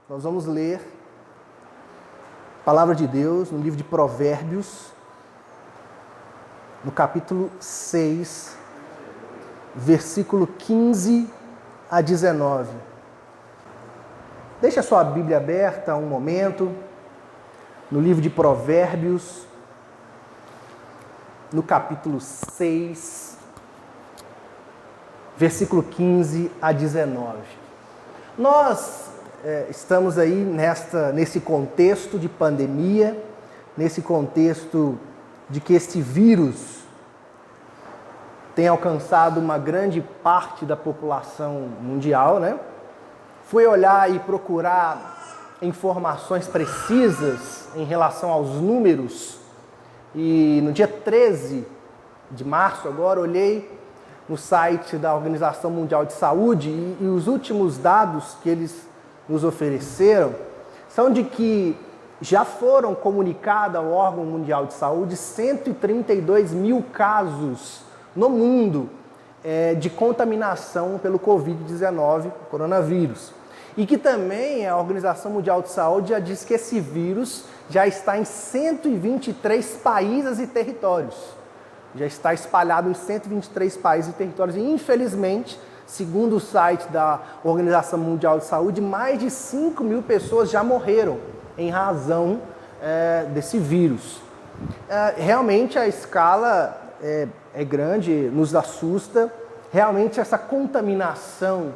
Nós vamos ler a Palavra de Deus no livro de Provérbios, no capítulo 6, versículo 15 a 19. Deixe a sua Bíblia aberta um momento, no livro de Provérbios, no capítulo 6, versículo 15 a 19. Nós estamos aí nesse contexto de pandemia, nesse contexto de que este vírus tem alcançado uma grande parte da população mundial, né? Fui olhar e procurar informações precisas em relação aos números e no dia 13 de março agora olhei no site da Organização Mundial de Saúde e os últimos dados que eles nos ofereceram são de que já foram comunicados ao órgão mundial de saúde 132 mil casos no mundo de contaminação pelo Covid-19, coronavírus. E que também a Organização Mundial de Saúde já diz que esse vírus já está em 123 países e territórios. Já está espalhado em 123 países e territórios. E infelizmente, segundo o site da Organização Mundial de Saúde, mais de 5 mil pessoas já morreram em razão desse vírus. Realmente a escala é grande, nos assusta. Realmente essa contaminação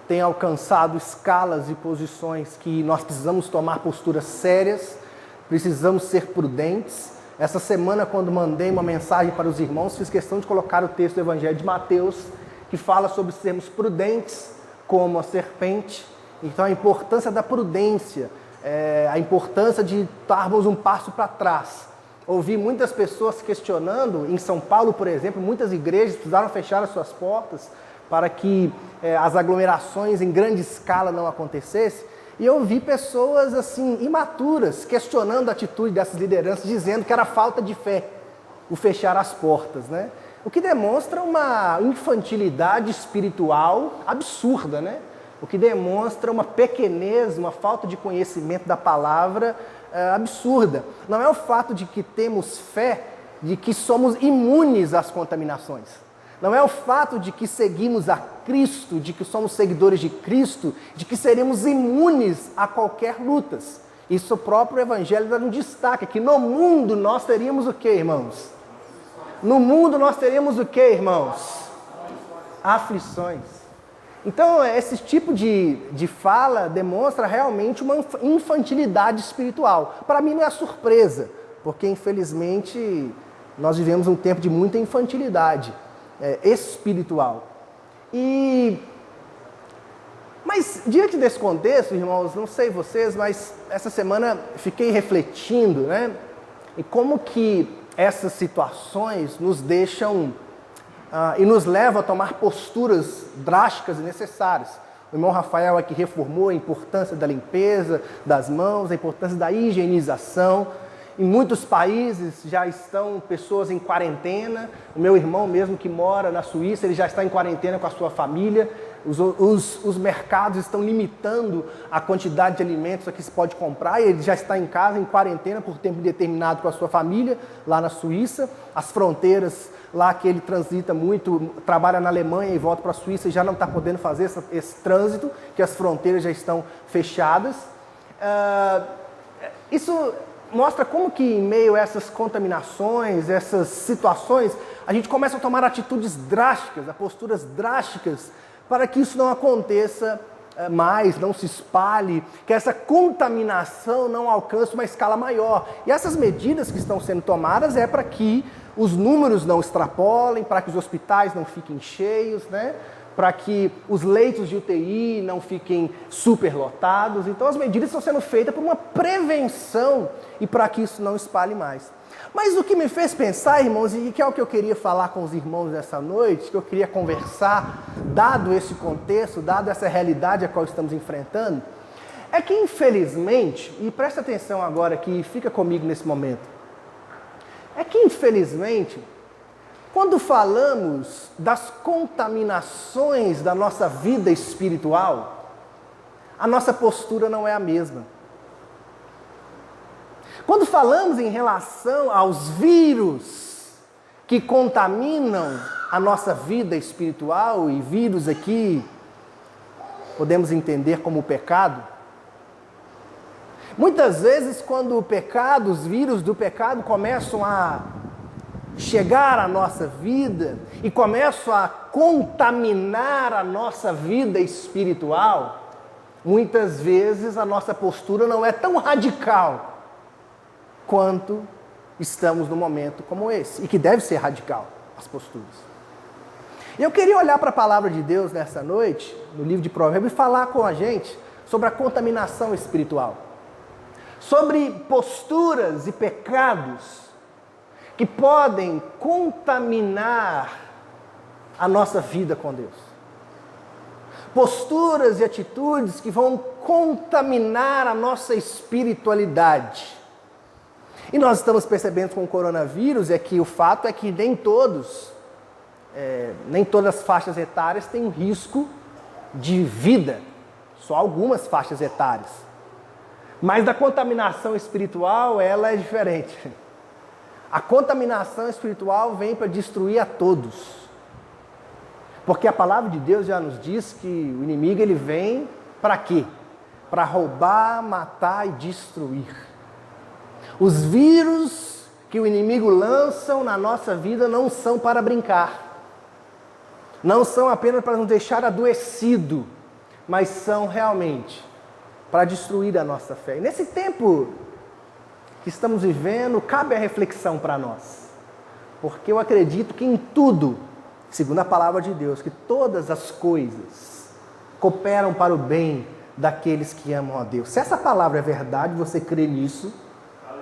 tem alcançado escalas e posições que nós precisamos tomar posturas sérias, precisamos ser prudentes. Essa semana, quando mandei uma mensagem para os irmãos, fiz questão de colocar o texto do Evangelho de Mateus, que fala sobre sermos prudentes como a serpente. Então a importância da prudência, a importância de darmos um passo para trás. Ouvi muitas pessoas questionando, em São Paulo, por exemplo, muitas igrejas precisaram fechar as suas portas para que as aglomerações em grande escala não acontecessem. E eu vi pessoas assim, imaturas, questionando a atitude dessas lideranças, dizendo que era falta de fé o fechar as portas, né? O que demonstra uma infantilidade espiritual absurda, né? O que demonstra uma pequenez, uma falta de conhecimento da palavra absurda. Não é o fato de que temos fé, de que somos imunes às contaminações. Não é o fato de que seguimos a Cristo, de que somos seguidores de Cristo, de que seremos imunes a qualquer lutas. Isso o próprio Evangelho dá um destaque, que no mundo nós teríamos o que, irmãos? No mundo nós teríamos o que, irmãos? Aflições. Então, esse tipo de fala demonstra realmente uma infantilidade espiritual. Para mim não é surpresa, porque infelizmente nós vivemos um tempo de muita infantilidade espiritual. Mas diante desse contexto, irmãos, não sei vocês, mas essa semana fiquei refletindo, né? E como que essas situações nos deixam e nos levam a tomar posturas drásticas e necessárias. O irmão Rafael aqui reformou a importância da limpeza das mãos, a importância da higienização. Em muitos países já estão pessoas em quarentena. O meu irmão mesmo que mora na Suíça, ele já está em quarentena com a sua família. Os mercados estão limitando a quantidade de alimentos que se pode comprar. E ele já está em casa, em quarentena, por tempo determinado com a sua família, lá na Suíça. As fronteiras lá que ele transita muito, trabalha na Alemanha e volta para a Suíça e já não está podendo fazer esse trânsito, que as fronteiras já estão fechadas. Isso mostra como que em meio a essas contaminações, essas situações, a gente começa a tomar atitudes drásticas, posturas drásticas, para que isso não aconteça mais, não se espalhe, que essa contaminação não alcance uma escala maior. E essas medidas que estão sendo tomadas é para que os números não extrapolem, para que os hospitais não fiquem cheios, né? Para que os leitos de UTI não fiquem superlotados. Então as medidas estão sendo feitas por uma prevenção e para que isso não espalhe mais. Mas o que me fez pensar, irmãos, e que é o que eu queria falar com os irmãos nessa noite, que eu queria conversar, dado esse contexto, dado essa realidade a qual estamos enfrentando, é que infelizmente, e presta atenção agora aqui, fica comigo nesse momento, é que infelizmente, quando falamos das contaminações da nossa vida espiritual, a nossa postura não é a mesma. Quando falamos em relação aos vírus que contaminam a nossa vida espiritual, e vírus aqui podemos entender como o pecado, muitas vezes quando o pecado, os vírus do pecado começam a chegar à nossa vida e começam a contaminar a nossa vida espiritual, muitas vezes a nossa postura não é tão radical quanto estamos num momento como esse, e que deve ser radical, as posturas. Eu queria olhar para a palavra de Deus nessa noite, no livro de Provérbios, e falar com a gente sobre a contaminação espiritual, sobre posturas e pecados que podem contaminar a nossa vida com Deus. Posturas e atitudes que vão contaminar a nossa espiritualidade. E nós estamos percebendo com o coronavírus que o fato é que nem todas as faixas etárias têm um risco de vida, só algumas faixas etárias. Mas da contaminação espiritual, ela é diferente. A contaminação espiritual vem para destruir a todos. Porque a palavra de Deus já nos diz que o inimigo ele vem para quê? Para roubar, matar e destruir. Os vírus que o inimigo lança na nossa vida não são para brincar. Não são apenas para nos deixar adoecido, mas são realmente para destruir a nossa fé. E nesse tempo que estamos vivendo, cabe a reflexão para nós. Porque eu acredito que em tudo, segundo a palavra de Deus, que todas as coisas cooperam para o bem daqueles que amam a Deus. Se essa palavra é verdade, você crê nisso,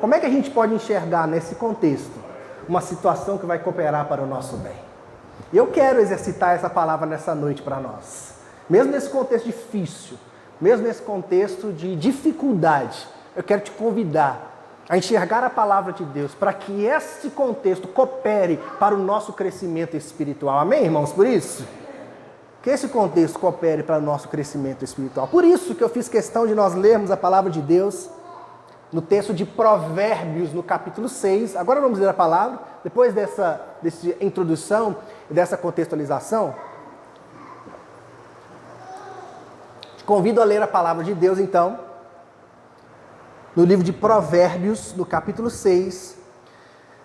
como é que a gente pode enxergar nesse contexto uma situação que vai cooperar para o nosso bem? E eu quero exercitar essa palavra nessa noite para nós. Mesmo nesse contexto difícil, mesmo nesse contexto de dificuldade, eu quero te convidar a enxergar a palavra de Deus para que esse contexto coopere para o nosso crescimento espiritual. Amém, irmãos? Por isso, que esse contexto coopere para o nosso crescimento espiritual. Por isso que eu fiz questão de nós lermos a palavra de Deus no texto de Provérbios, no capítulo 6. Agora vamos ler a palavra. Depois dessa introdução e dessa contextualização, te convido a ler a palavra de Deus, então, no livro de Provérbios, no capítulo 6,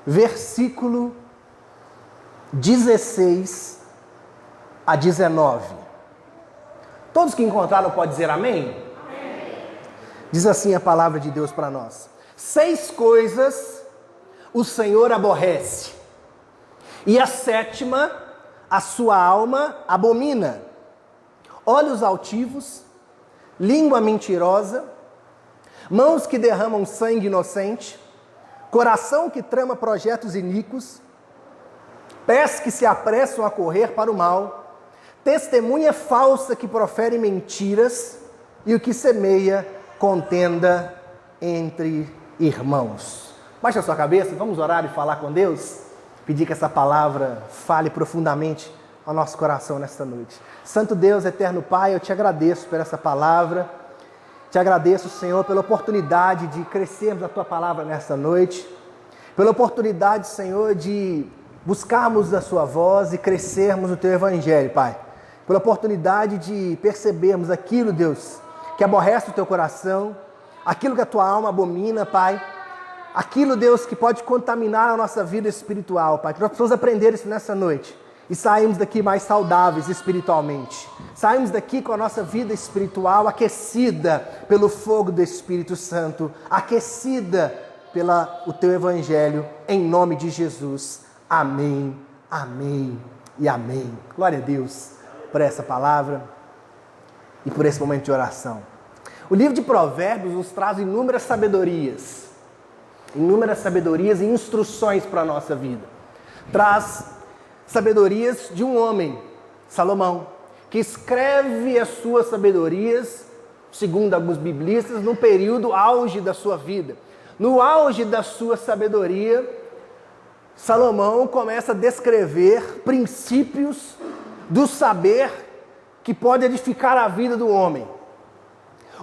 versículo 16 a 19. Todos que encontraram podem dizer amém? Amém. Diz assim a palavra de Deus para nós: 6 coisas o Senhor aborrece, e a 7ª a sua alma abomina: olhos altivos, língua mentirosa, mãos que derramam sangue inocente, coração que trama projetos iníquos, pés que se apressam a correr para o mal, testemunha falsa que profere mentiras e o que semeia contenda entre irmãos. Baixa a sua cabeça, vamos orar e falar com Deus, pedir que essa palavra fale profundamente ao nosso coração nesta noite. Santo Deus, eterno Pai, eu te agradeço por essa palavra. Te agradeço, Senhor, pela oportunidade de crescermos a Tua palavra nessa noite, pela oportunidade, Senhor, de buscarmos a Sua voz e crescermos no Teu Evangelho, Pai. Pela oportunidade de percebermos aquilo, Deus, que aborrece o Teu coração, aquilo que a Tua alma abomina, Pai. Aquilo, Deus, que pode contaminar a nossa vida espiritual, Pai. Que nós precisamos aprender isso nessa noite e saímos daqui mais saudáveis espiritualmente. Saímos daqui com a nossa vida espiritual aquecida pelo fogo do Espírito Santo, aquecida pelo Teu Evangelho, em nome de Jesus. Amém, amém e amém. Glória a Deus por essa palavra e por esse momento de oração. O livro de Provérbios nos traz inúmeras sabedorias e instruções para a nossa vida. Traz sabedorias de um homem, Salomão, que escreve as suas sabedorias, segundo alguns biblistas, no período auge da sua vida. No auge da sua sabedoria, Salomão começa a descrever princípios do saber que pode edificar a vida do homem.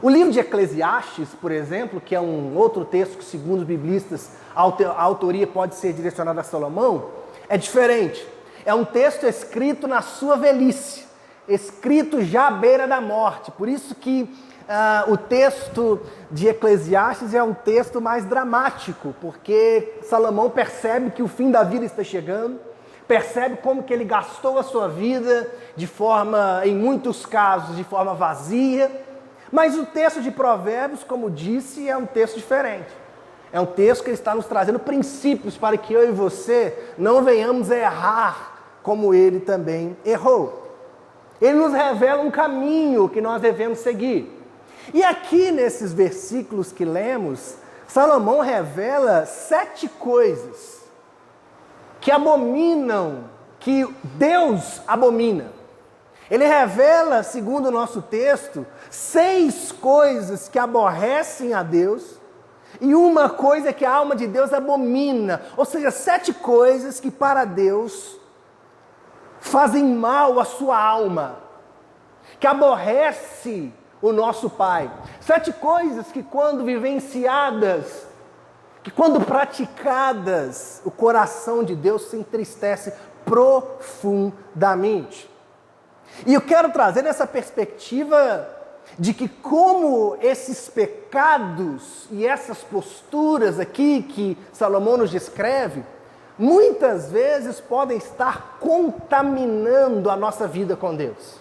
O livro de Eclesiastes, por exemplo, que é um outro texto que, segundo os biblistas, a autoria pode ser direcionada a Salomão, é diferente. É um texto escrito na sua velhice, escrito já à beira da morte. Por isso que o texto de Eclesiastes é um texto mais dramático, porque Salomão percebe que o fim da vida está chegando, percebe como que ele gastou a sua vida de forma, em muitos casos, de forma vazia. Mas o texto de Provérbios, como disse, é um texto diferente. É um texto que ele está nos trazendo princípios para que eu e você não venhamos a errar como ele também errou. Ele nos revela um caminho que nós devemos seguir. E aqui nesses versículos que lemos, Salomão revela 7 coisas que abominam, que Deus abomina. Ele revela, segundo o nosso texto, 6 coisas que aborrecem a Deus e uma coisa que a alma de Deus abomina. Ou seja, 7 coisas que para Deus fazem mal à sua alma, que aborrece o nosso Pai. 7 coisas que quando vivenciadas, que quando praticadas, o coração de Deus se entristece profundamente. E eu quero trazer essa perspectiva de que como esses pecados e essas posturas aqui que Salomão nos descreve, muitas vezes podem estar contaminando a nossa vida com Deus.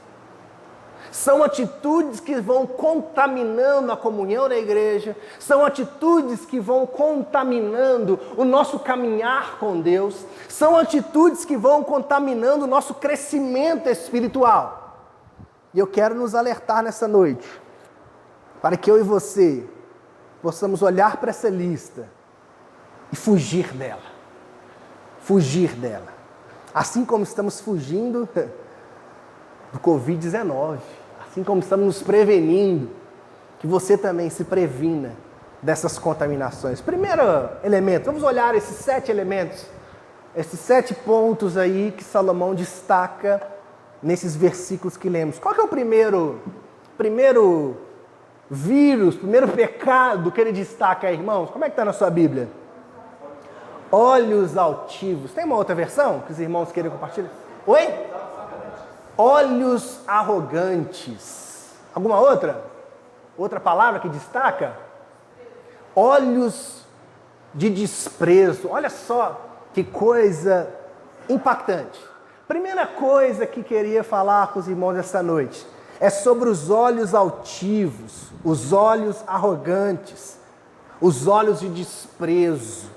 São atitudes que vão contaminando a comunhão da igreja, são atitudes que vão contaminando o nosso caminhar com Deus, são atitudes que vão contaminando o nosso crescimento espiritual. E eu quero nos alertar nessa noite, para que eu e você possamos olhar para essa lista e fugir dela. Fugir dela. Assim como estamos fugindo do Covid-19, assim como estamos nos prevenindo, que você também se previna dessas contaminações. Primeiro elemento, vamos olhar esses 7 elementos, esses 7 pontos aí que Salomão destaca nesses versículos que lemos. Qual que é o primeiro vírus, primeiro pecado que ele destaca aí, irmãos? Como é que está na sua Bíblia? Olhos altivos. Tem uma outra versão que os irmãos queiram compartilhar? Oi? Olhos arrogantes. Alguma outra? Outra palavra que destaca? Olhos de desprezo. Olha só que coisa impactante. Primeira coisa que queria falar com os irmãos essa noite é sobre os olhos altivos, os olhos arrogantes, os olhos de desprezo.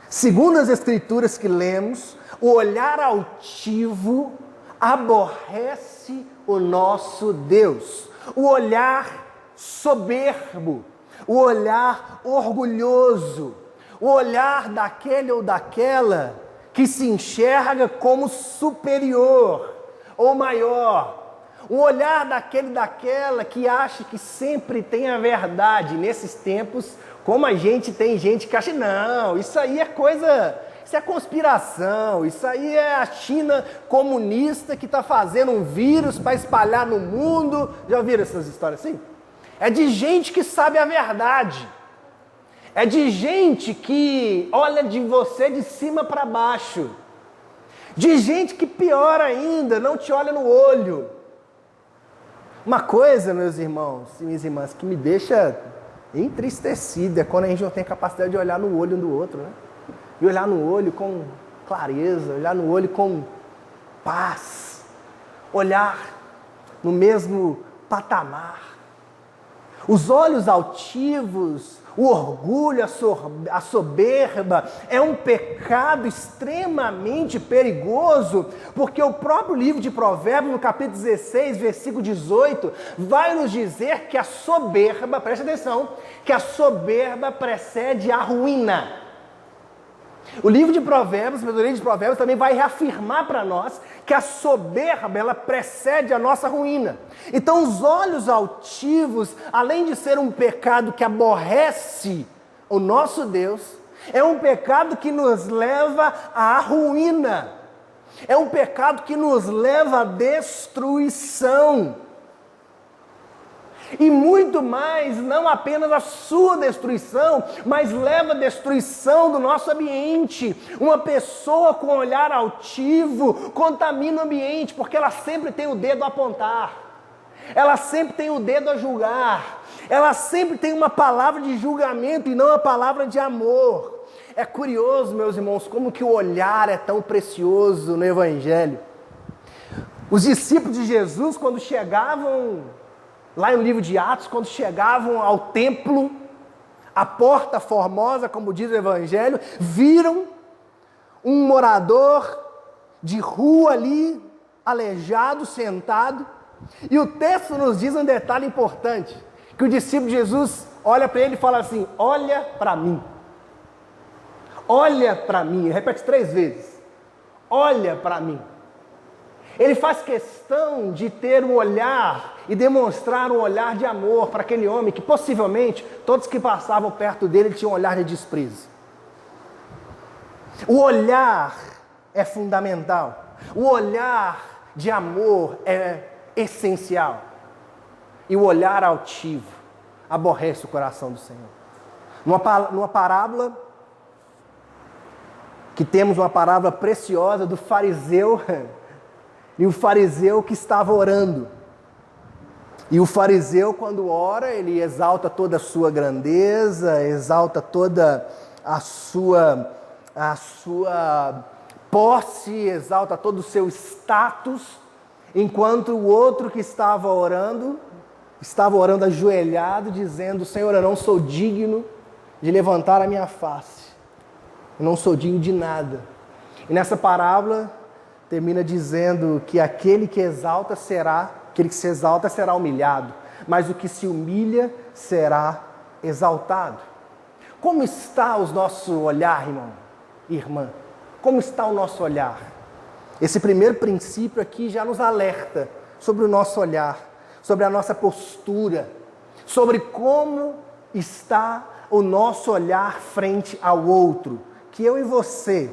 Segundo as escrituras que lemos, o olhar altivo aborrece o nosso Deus. O olhar soberbo, o olhar orgulhoso, o olhar daquele ou daquela que se enxerga como superior ou maior. O olhar daquele daquela que acha que sempre tem a verdade. Nesses tempos, como a gente tem gente que acha, não, isso aí é coisa... Isso é conspiração, isso aí é a China comunista que está fazendo um vírus para espalhar no mundo. Já ouviram essas histórias assim? É de gente que sabe a verdade. É de gente que olha de você de cima para baixo. De gente que, pior ainda, não te olha no olho. Uma coisa, meus irmãos e minhas irmãs, que me deixa entristecido é quando a gente não tem capacidade de olhar no olho um do outro, né? E olhar no olho com clareza, olhar no olho com paz, olhar no mesmo patamar. Os olhos altivos, o orgulho, a soberba, é um pecado extremamente perigoso, porque o próprio livro de Provérbios, no capítulo 16, versículo 18, vai nos dizer que a soberba, preste atenção, que a soberba precede a ruína. O livro de Provérbios, a sabedoria de Provérbios, também vai reafirmar para nós que a soberba, ela precede a nossa ruína. Então, os olhos altivos, além de ser um pecado que aborrece o nosso Deus, é um pecado que nos leva à ruína. É um pecado que nos leva à destruição. E muito mais, não apenas a sua destruição, mas leva a destruição do nosso ambiente. Uma pessoa com olhar altivo contamina o ambiente, porque ela sempre tem o dedo a apontar. Ela sempre tem o dedo a julgar. Ela sempre tem uma palavra de julgamento e não a palavra de amor. É curioso, meus irmãos, como que o olhar é tão precioso no Evangelho. Os discípulos de Jesus, quando chegavam, lá no livro de Atos, quando chegavam ao templo, a porta formosa, como diz o Evangelho, viram um morador de rua ali, aleijado, sentado. E o texto nos diz um detalhe importante, que o discípulo de Jesus olha para ele e fala assim: olha para mim. Olha para mim. Ele repete 3 vezes. Olha para mim. Ele faz questão de ter um olhar e demonstrar um olhar de amor para aquele homem que possivelmente todos que passavam perto dele tinham um olhar de desprezo. O olhar é fundamental. O olhar de amor é essencial. E o olhar altivo aborrece o coração do Senhor. Numa parábola, que temos uma parábola preciosa do fariseu e o fariseu que estava orando. E o fariseu, quando ora, ele exalta toda a sua grandeza, exalta toda a sua posse, exalta todo o seu status, enquanto o outro que estava orando ajoelhado, dizendo: Senhor, eu não sou digno de levantar a minha face, eu não sou digno de nada. E nessa parábola termina dizendo que aquele que se exalta será humilhado, mas o que se humilha será exaltado. Como está o nosso olhar, irmão e irmã? Como está o nosso olhar? Esse primeiro princípio aqui já nos alerta sobre o nosso olhar, sobre a nossa postura, sobre como está o nosso olhar frente ao outro. Que eu e você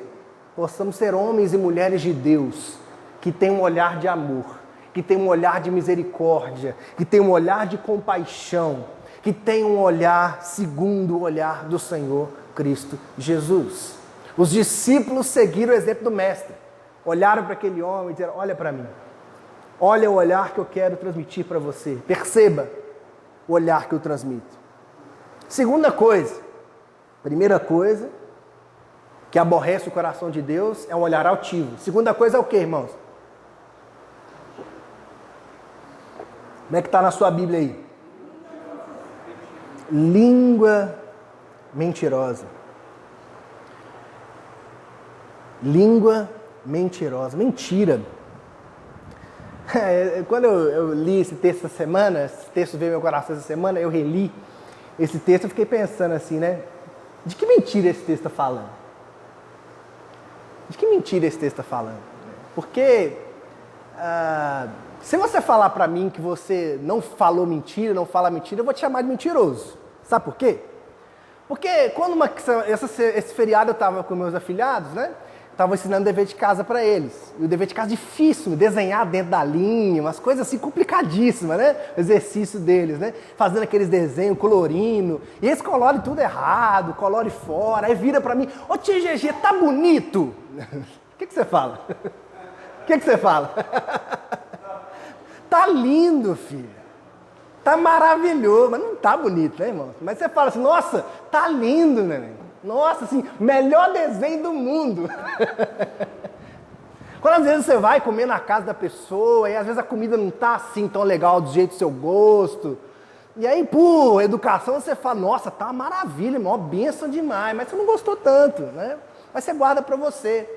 possamos ser homens e mulheres de Deus, que tem um olhar de amor, que tem um olhar de misericórdia, que tem um olhar de compaixão, que tem um olhar segundo o olhar do Senhor Cristo Jesus. Os discípulos seguiram o exemplo do Mestre, olharam para aquele homem e disseram: olha para mim, olha o olhar que eu quero transmitir para você, perceba o olhar que eu transmito. Segunda coisa, primeira coisa que aborrece o coração de Deus é um olhar altivo. Segunda coisa é o que, irmãos? Como é que está na sua Bíblia aí? Língua mentirosa. Língua mentirosa. Mentira. Quando eu li esse texto essa semana, esse texto veio ao meu coração essa semana, eu reli esse texto, eu fiquei pensando assim, né? De que mentira esse texto está falando? De que mentira esse texto está falando? Porque se você falar para mim que você não falou mentira, não fala mentira, eu vou te chamar de mentiroso. Sabe por quê? Porque quando esse feriado eu estava com meus afilhados, né? Estava ensinando dever de casa para eles. E o dever de casa é difícil, desenhar dentro da linha, umas coisas assim complicadíssimas, né? O exercício deles, né? Fazendo aqueles desenhos, colorindo. E eles colorem tudo errado, colorem fora. Aí vira para mim: ô tia GG, tá bonito? O que você fala? O que você fala? Tá lindo, filho. Tá maravilhoso. Mas não tá bonito, né, irmão? Mas você fala assim: nossa, tá lindo, neném. Nossa, assim, melhor desenho do mundo. Quando às vezes você vai comer na casa da pessoa e às vezes a comida não tá assim tão legal do jeito do seu gosto. E aí, por educação, você fala: nossa, tá uma maravilha, uma bênção demais. Mas você não gostou tanto, né? Mas você guarda pra você.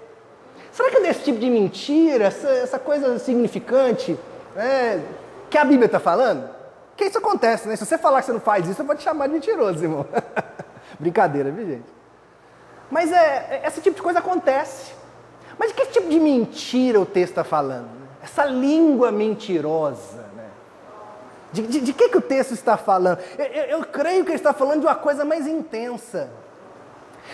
Será que é desse tipo de mentira, essa coisa significante, né, que a Bíblia está falando? Que isso acontece, né? Se você falar que você não faz isso, eu vou te chamar de mentiroso, irmão. Brincadeira, viu, gente? Mas esse tipo de coisa acontece. Mas de que tipo de mentira o texto está falando? Essa língua mentirosa, né? De que o texto está falando? Eu creio que ele está falando de uma coisa mais intensa.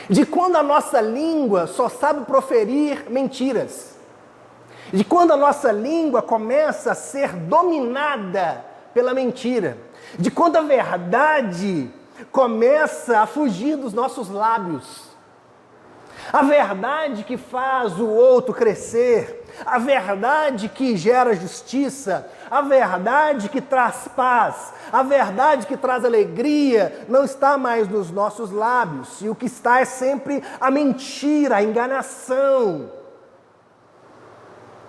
De quando a nossa língua só sabe proferir mentiras. De quando a nossa língua começa a ser dominada pela mentira. de quando a verdade começa a fugir dos nossos lábios. A verdade que faz o outro crescer, a verdade que gera justiça, a verdade que traz paz, a verdade que traz alegria, não está mais nos nossos lábios. E o que está é sempre a mentira, a enganação.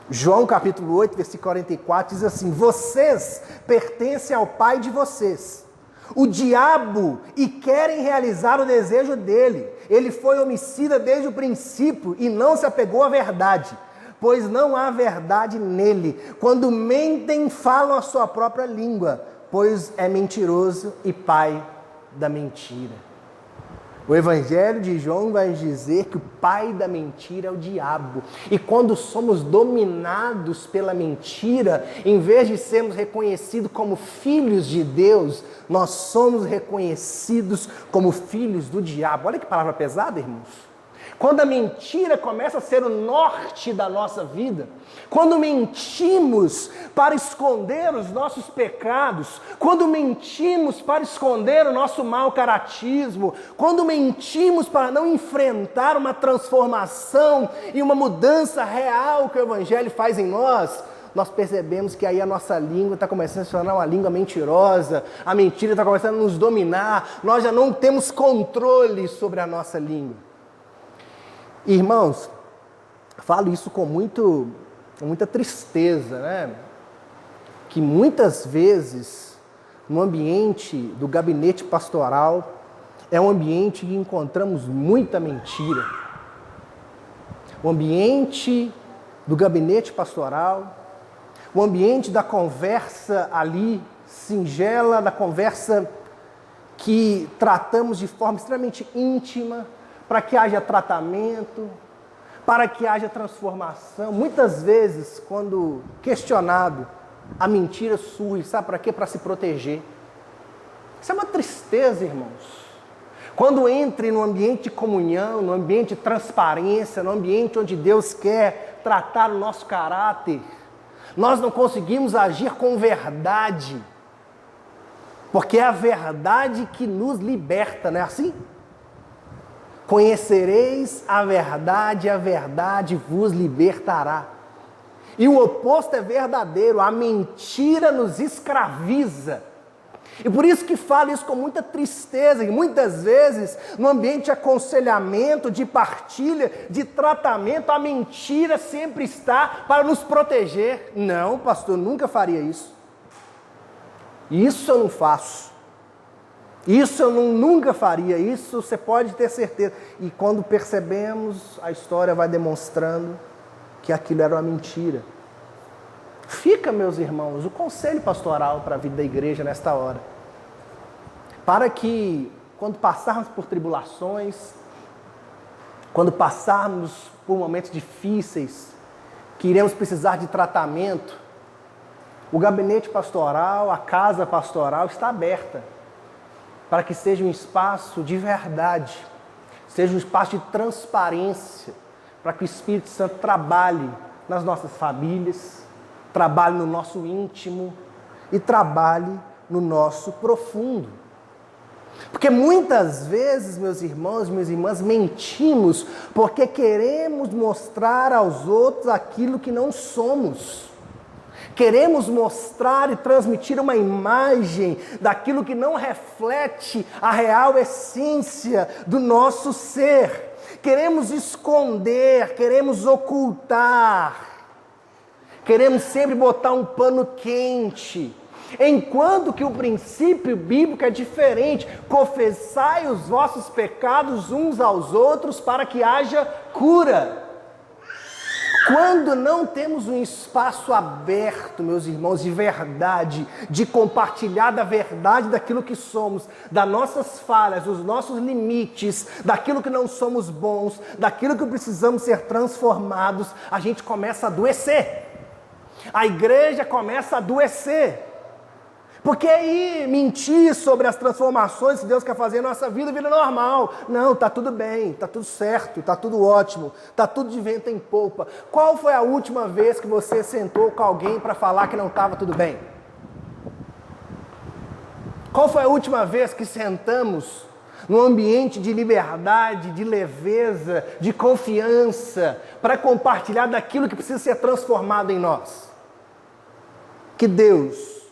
João capítulo 8, versículo 44 diz assim: vocês pertencem ao pai de vocês, o diabo, e querem realizar o desejo dele. Ele foi homicida desde o princípio e não se apegou à verdade, pois não há verdade nele. Quando mentem, falam a sua própria língua, pois é mentiroso e pai da mentira. O Evangelho de João vai dizer que o pai da mentira é o diabo. E quando somos dominados pela mentira, em vez de sermos reconhecidos como filhos de Deus, nós somos reconhecidos como filhos do diabo. Olha que palavra pesada, irmãos. Quando a mentira começa a ser o norte da nossa vida, quando mentimos para esconder os nossos pecados, quando mentimos para esconder o nosso mau caratismo, quando mentimos para não enfrentar uma transformação e uma mudança real que o Evangelho faz em nós, nós percebemos que aí a nossa língua está começando a se tornar uma língua mentirosa, a mentira está começando a nos dominar, nós já não temos controle sobre a nossa língua. Irmãos, falo isso com muita tristeza, né? Que muitas vezes, no ambiente do gabinete pastoral, é um ambiente que encontramos muita mentira. O ambiente do gabinete pastoral, o ambiente da conversa ali, singela, da conversa que tratamos de forma extremamente íntima, para que haja tratamento, para que haja transformação. Muitas vezes, quando questionado, a mentira surge, sabe para quê? Para se proteger. Isso é uma tristeza, irmãos. Quando entre no ambiente de comunhão, no ambiente de transparência, no ambiente onde Deus quer tratar o nosso caráter, nós não conseguimos agir com verdade, porque é a verdade que nos liberta, não é assim? Conhecereis a verdade vos libertará. E o oposto é verdadeiro, a mentira nos escraviza. E por isso que falo isso com muita tristeza, e muitas vezes no ambiente de aconselhamento, de partilha, de tratamento, a mentira sempre está para nos proteger. Não, pastor, nunca faria isso. Isso eu não faço. Isso eu nunca faria, isso você pode ter certeza. E quando percebemos, a história vai demonstrando que aquilo era uma mentira. Fica, meus irmãos, o conselho pastoral para a vida da igreja nesta hora. Para que, quando passarmos por tribulações, quando passarmos por momentos difíceis, que iremos precisar de tratamento, o gabinete pastoral, a casa pastoral está aberta, para que seja um espaço de verdade, seja um espaço de transparência, para que o Espírito Santo trabalhe nas nossas famílias, trabalhe no nosso íntimo e trabalhe no nosso profundo. Porque muitas vezes, meus irmãos e minhas irmãs, mentimos porque queremos mostrar aos outros aquilo que não somos. Queremos mostrar e transmitir uma imagem daquilo que não reflete a real essência do nosso ser. Queremos esconder, queremos ocultar. Queremos sempre botar um pano quente. Enquanto que o princípio bíblico é diferente. Confessai os vossos pecados uns aos outros para que haja cura. Quando não temos um espaço aberto, meus irmãos, de verdade, de compartilhar da verdade daquilo que somos, das nossas falhas, dos nossos limites, daquilo que não somos bons, daquilo que precisamos ser transformados, a gente começa a adoecer. A igreja começa a adoecer. Porque aí mentir sobre as transformações que Deus quer fazer na nossa vida, vida normal. Não, está tudo bem, está tudo certo, está tudo ótimo, está tudo de vento em popa. Qual foi a última vez que você sentou com alguém para falar que não estava tudo bem? Qual foi a última vez que sentamos num ambiente de liberdade, de leveza, de confiança, para compartilhar daquilo que precisa ser transformado em nós? Que Deus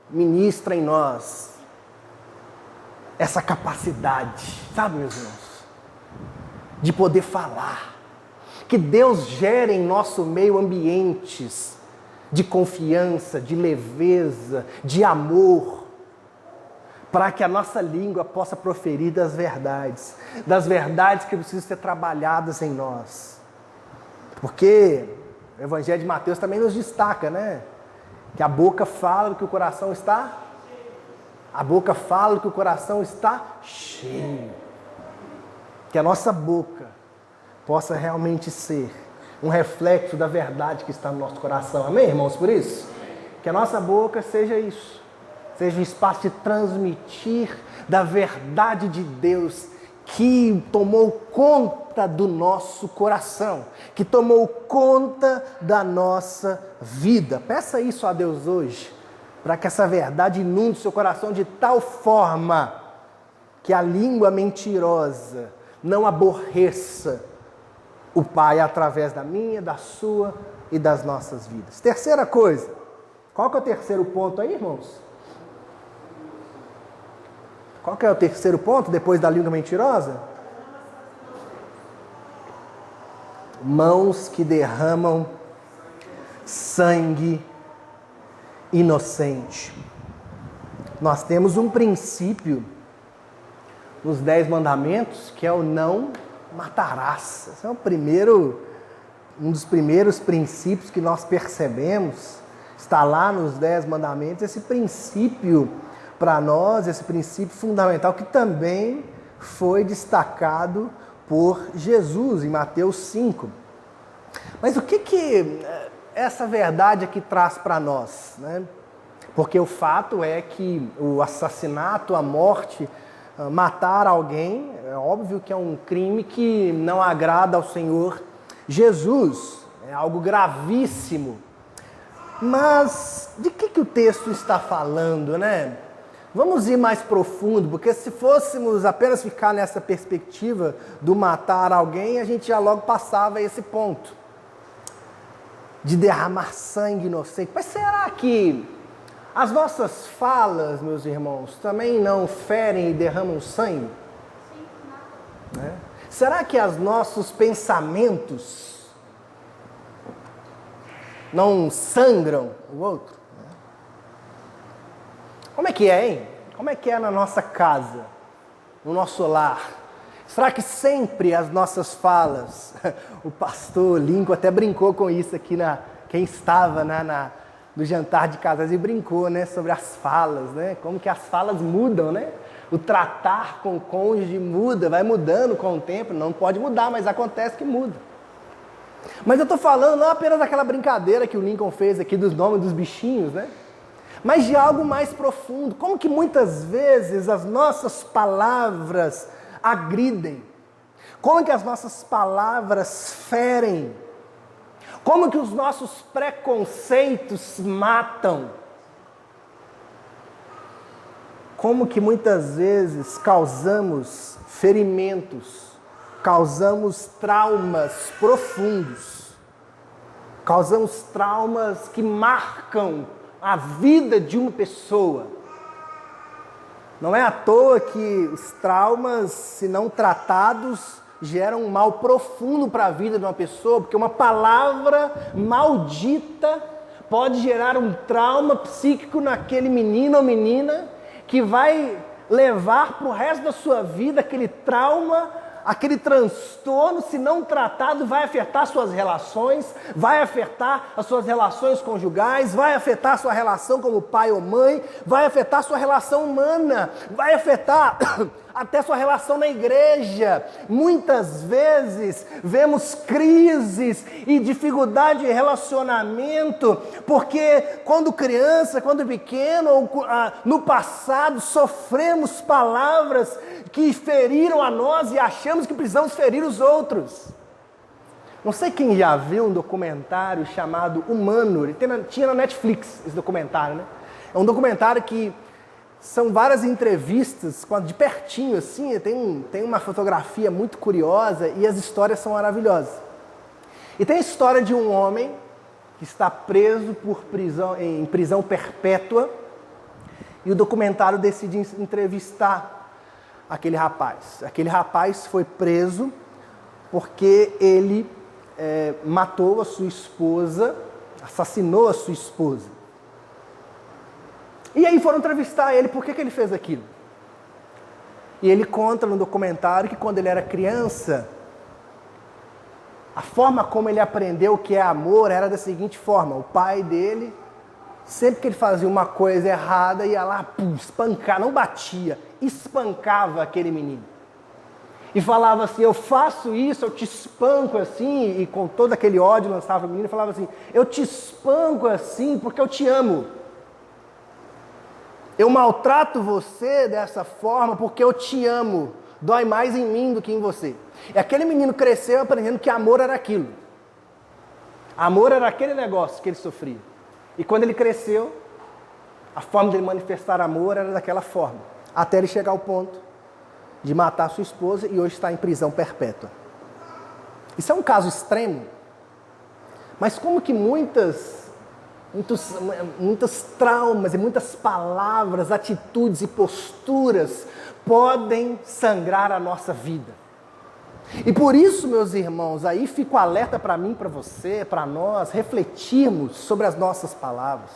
ministra em nós essa capacidade, sabe, meus irmãos, de poder falar. Que Deus gere em nosso meio ambientes de confiança, de leveza, de amor, para que a nossa língua possa proferir das verdades que precisam ser trabalhadas em nós. Porque o Evangelho de Mateus também nos destaca, né? Que a boca fala do que o coração está... A boca fala do que o coração está cheio. Que a nossa boca possa realmente ser um reflexo da verdade que está no nosso coração. Amém, irmãos, por isso? Que a nossa boca seja isso. Seja um espaço de transmitir da verdade de Deus que tomou conta do nosso coração, que tomou conta da nossa vida. Peça isso a Deus hoje, para que essa verdade inunde seu coração de tal forma que a língua mentirosa não aborreça o Pai através da minha, da sua e das nossas vidas. Terceira coisa, qual que é o terceiro ponto aí, irmãos? Qual que é o terceiro ponto depois da língua mentirosa? Mãos que derramam sangue inocente. Nós temos um princípio nos 10 mandamentos que é o não matarás. Esse é um dos primeiros princípios que nós percebemos. Está lá nos 10 mandamentos, esse princípio para nós, esse princípio fundamental que também foi destacado por Jesus em Mateus 5. Mas o que essa verdade aqui traz para nós, né? Porque o fato é que o assassinato, a morte, matar alguém, é óbvio que é um crime que não agrada ao Senhor Jesus, é algo gravíssimo. Mas de que o texto está falando, né? Vamos ir mais profundo, porque se fôssemos apenas ficar nessa perspectiva do matar alguém, a gente já logo passava a esse ponto de derramar sangue inocente. Mas será que as nossas falas, meus irmãos, também não ferem e derramam sangue? Sim. Né? Será que os nossos pensamentos não sangram o outro? Como é que é, hein? Como é que é na nossa casa, no nosso lar? Será que sempre as nossas falas, o pastor Lincoln até brincou com isso aqui, quem estava no jantar de casais e brincou, né, sobre as falas, né? Como que as falas mudam, né? O tratar com o cônjuge muda, vai mudando com o tempo, não pode mudar, mas acontece que muda. Mas eu estou falando não apenas daquela brincadeira que o Lincoln fez aqui dos nomes dos bichinhos, né? Mas de algo mais profundo. Como que muitas vezes as nossas palavras agridem? Como que as nossas palavras ferem? Como que os nossos preconceitos matam? Como que muitas vezes causamos ferimentos, causamos traumas profundos, causamos traumas que marcam a vida de uma pessoa. Não é à toa que os traumas, se não tratados, geram um mal profundo para a vida de uma pessoa, porque uma palavra maldita pode gerar um trauma psíquico naquele menino ou menina que vai levar para o resto da sua vida aquele trauma, aquele transtorno, se não tratado, vai afetar suas relações, vai afetar as suas relações conjugais, vai afetar a sua relação como pai ou mãe, vai afetar a sua relação humana, vai afetar até sua relação na igreja. Muitas vezes vemos crises e dificuldade de relacionamento, porque quando criança, quando pequeno, ou no passado, sofremos palavras que feriram a nós e achamos que precisamos ferir os outros. Não sei quem já viu um documentário chamado Humano, tinha na Netflix esse documentário, né? É um documentário que São várias entrevistas, de pertinho assim, tem uma fotografia muito curiosa e as histórias são maravilhosas. E tem a história de um homem que está preso em prisão perpétua e o documentário decide entrevistar aquele rapaz. Aquele rapaz foi preso porque ele matou a sua esposa, assassinou a sua esposa. E aí foram entrevistar ele, por que ele fez aquilo? E ele conta no documentário que quando ele era criança, a forma como ele aprendeu o que é amor era da seguinte forma: o pai dele, sempre que ele fazia uma coisa errada, ia lá, espancar, não batia, espancava aquele menino. E falava assim, eu faço isso, eu te espanco assim, e com todo aquele ódio lançava o menino e falava assim, eu te espanco assim porque eu te amo. Eu maltrato você dessa forma porque eu te amo. Dói mais em mim do que em você. E aquele menino cresceu aprendendo que amor era aquilo. Amor era aquele negócio que ele sofria. E quando ele cresceu, a forma dele manifestar amor era daquela forma. Até ele chegar ao ponto de matar sua esposa e hoje está em prisão perpétua. Isso é um caso extremo. Mas como que muitos traumas e muitas palavras, atitudes e posturas podem sangrar a nossa vida. E por isso, meus irmãos, aí fica o alerta para mim, para você, para nós, refletirmos sobre as nossas palavras,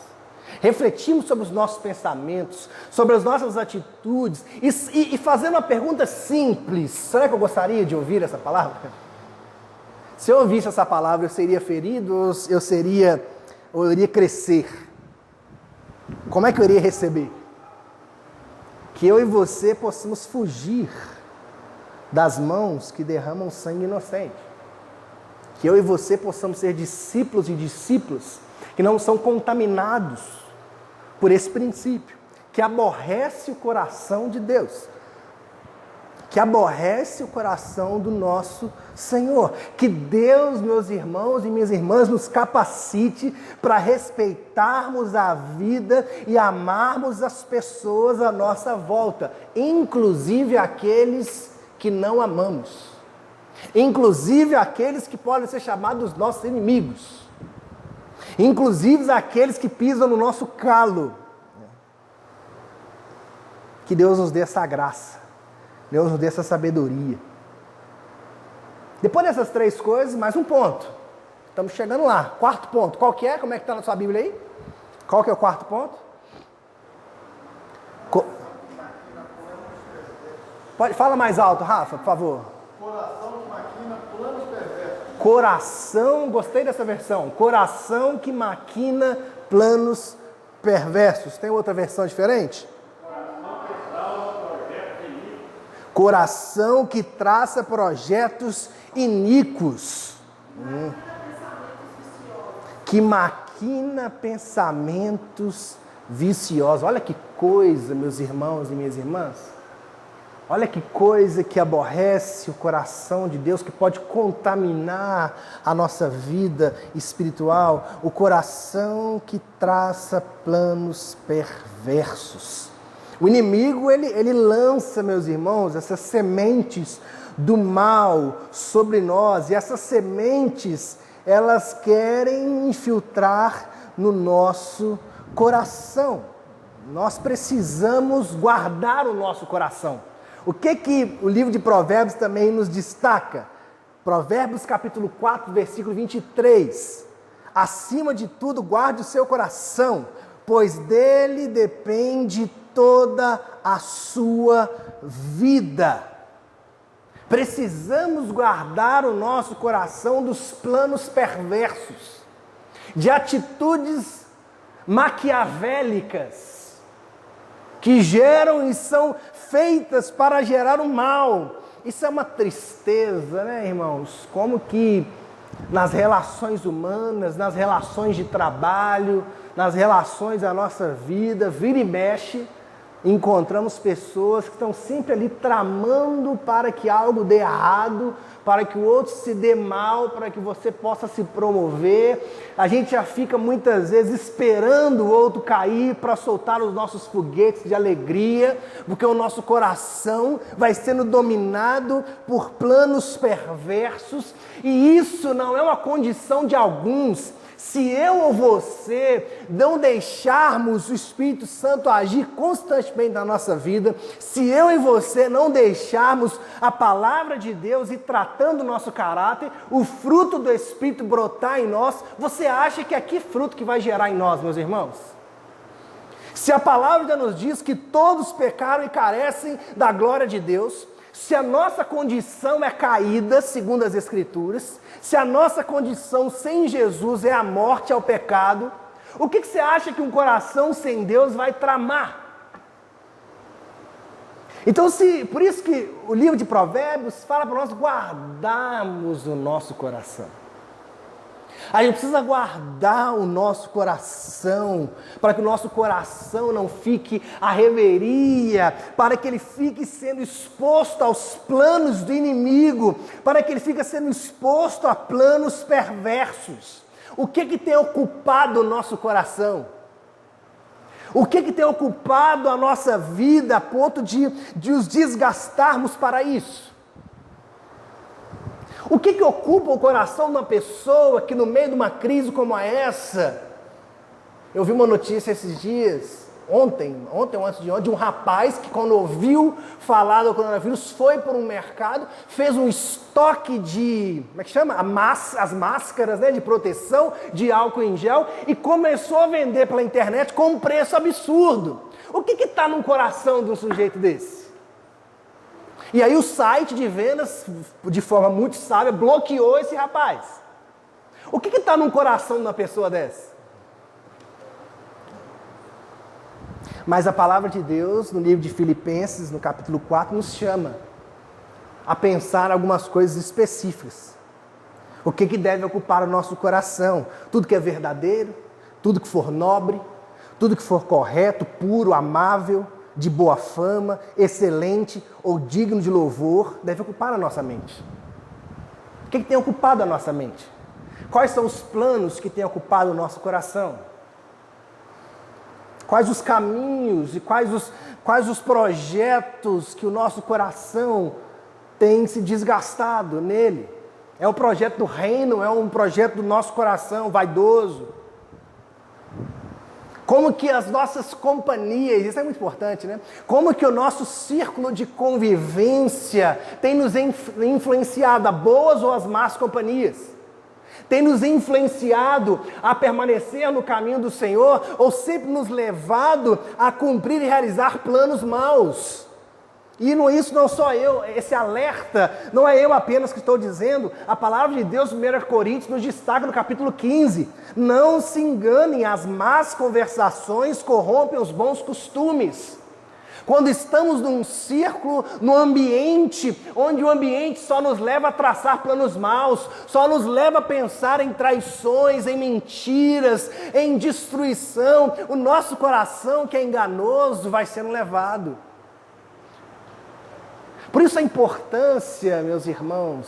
refletirmos sobre os nossos pensamentos, sobre as nossas atitudes e fazer uma pergunta simples. Será que eu gostaria de ouvir essa palavra? Se eu ouvisse essa palavra, eu seria ferido ou eu iria crescer? Como é que eu iria receber? Que eu e você possamos fugir das mãos que derramam sangue inocente. Que eu e você possamos ser discípulos e discípulas que não são contaminados por esse princípio, que aborrece o coração de Deus, que aborrece o coração do nosso Senhor. Que Deus, meus irmãos e minhas irmãs, nos capacite para respeitarmos a vida e amarmos as pessoas à nossa volta, inclusive aqueles que não amamos, inclusive aqueles que podem ser chamados nossos inimigos, inclusive aqueles que pisam no nosso calo. Que Deus nos dê essa graça, Deus nos dê essa sabedoria. Depois dessas três coisas, mais um ponto. Estamos chegando lá. Quarto ponto. Qual que é? Como é que está na sua Bíblia aí? Qual que é o quarto ponto? Fala mais alto, Rafa, por favor. Coração que maquina planos perversos. Coração, gostei dessa versão. Coração que maquina planos perversos. Tem outra versão diferente? Coração que traça projetos iníquos. Que maquina pensamentos viciosos. Olha que coisa, meus irmãos e minhas irmãs. Olha que coisa que aborrece o coração de Deus, que pode contaminar a nossa vida espiritual. O coração que traça planos perversos. O inimigo, ele lança, meus irmãos, essas sementes do mal sobre nós. E essas sementes, elas querem infiltrar no nosso coração. Nós precisamos guardar o nosso coração. O que o livro de Provérbios também nos destaca? Provérbios capítulo 4, versículo 23. Acima de tudo, guarde o seu coração, pois dele depende toda a sua vida. Precisamos guardar o nosso coração dos planos perversos, de atitudes maquiavélicas, que geram e são feitas para gerar o mal. Isso é uma tristeza, né, irmãos? Como que nas relações humanas, nas relações de trabalho, nas relações da nossa vida, vira e mexe, encontramos pessoas que estão sempre ali tramando para que algo dê errado, para que o outro se dê mal, para que você possa se promover. A gente já fica muitas vezes esperando o outro cair para soltar os nossos foguetes de alegria, porque o nosso coração vai sendo dominado por planos perversos, e isso não é uma condição de alguns. Se eu ou você não deixarmos o Espírito Santo agir constantemente na nossa vida, se eu e você não deixarmos a palavra de Deus ir tratando o nosso caráter, o fruto do Espírito brotar em nós, você acha que é que fruto que vai gerar em nós, meus irmãos? Se a palavra já nos diz que todos pecaram e carecem da glória de Deus, se a nossa condição é caída, segundo as Escrituras, se a nossa condição sem Jesus é a morte ao pecado, o que você acha que um coração sem Deus vai tramar? Então, por isso que o livro de Provérbios fala para nós guardarmos o nosso coração. A gente precisa guardar o nosso coração, para que o nosso coração não fique à reveria, para que ele fique sendo exposto aos planos do inimigo, para que ele fique sendo exposto a planos perversos. O que tem ocupado o nosso coração? O que tem ocupado a nossa vida a ponto de os desgastarmos para isso? O que ocupa o coração de uma pessoa que no meio de uma crise como essa, eu vi uma notícia esses dias, ontem ou antes de ontem, de um rapaz que quando ouviu falar do coronavírus, foi por um mercado, fez um estoque de, como é que chama? As máscaras, né, de proteção, de álcool em gel, e começou a vender pela internet com um preço absurdo. O que está no coração de um sujeito desse? E aí o site de vendas, de forma muito sábia, bloqueou esse rapaz. O que está no coração de uma pessoa dessa? Mas a palavra de Deus, no livro de Filipenses, no capítulo 4, nos chama a pensar algumas coisas específicas. O que deve ocupar o nosso coração? Tudo que é verdadeiro, tudo que for nobre, tudo que for correto, puro, amável, de boa fama, excelente ou digno de louvor, deve ocupar a nossa mente. O que tem ocupado a nossa mente? Quais são os planos que têm ocupado o nosso coração? Quais os caminhos e quais os projetos que o nosso coração tem se desgastado nele? É um projeto do reino, é um projeto do nosso coração vaidoso? Como que as nossas companhias, isso é muito importante, né? Como que o nosso círculo de convivência tem nos influenciado a boas ou as más companhias? Tem nos influenciado a permanecer no caminho do Senhor ou sempre nos levado a cumprir e realizar planos maus? E isso não sou eu, esse alerta, não é eu apenas que estou dizendo, a palavra de Deus, 1 Coríntios, nos destaca no capítulo 15. Não se enganem, as más conversações corrompem os bons costumes. Quando estamos num círculo, num ambiente, onde o ambiente só nos leva a traçar planos maus, só nos leva a pensar em traições, em mentiras, em destruição, o nosso coração, que é enganoso, vai sendo levado. Por isso a importância, meus irmãos,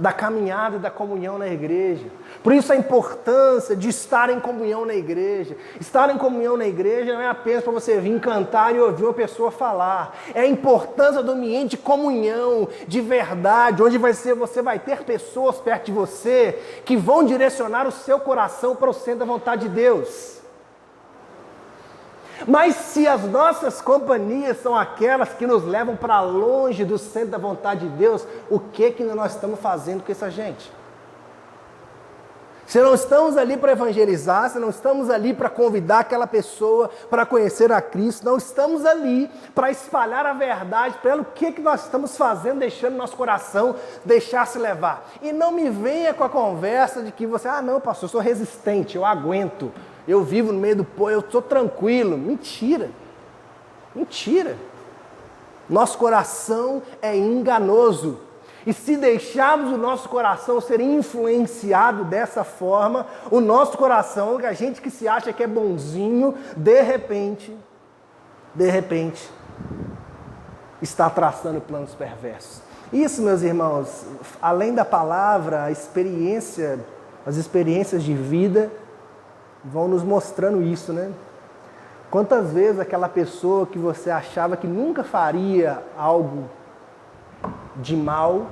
da caminhada e da comunhão na igreja. Por isso a importância de estar em comunhão na igreja. Estar em comunhão na igreja não é apenas para você vir cantar e ouvir uma pessoa falar. É a importância do ambiente de comunhão, de verdade, onde você vai ter pessoas perto de você que vão direcionar o seu coração para o centro da vontade de Deus. Mas se as nossas companhias são aquelas que nos levam para longe do centro da vontade de Deus, o que nós estamos fazendo com essa gente? Se não estamos ali para evangelizar, se não estamos ali para convidar aquela pessoa para conhecer a Cristo, não estamos ali para espalhar a verdade, pelo que nós estamos fazendo, deixando nosso coração deixar-se levar. E não me venha com a conversa de que você, não, pastor, eu sou resistente, eu aguento. Eu vivo no meio do povo, eu estou tranquilo. Mentira. Mentira. Nosso coração é enganoso. E se deixarmos o nosso coração ser influenciado dessa forma, o nosso coração, a gente que se acha que é bonzinho, de repente, está traçando planos perversos. Isso, meus irmãos, além da palavra, as experiências de vida vão nos mostrando isso, né? Quantas vezes aquela pessoa que você achava que nunca faria algo de mal,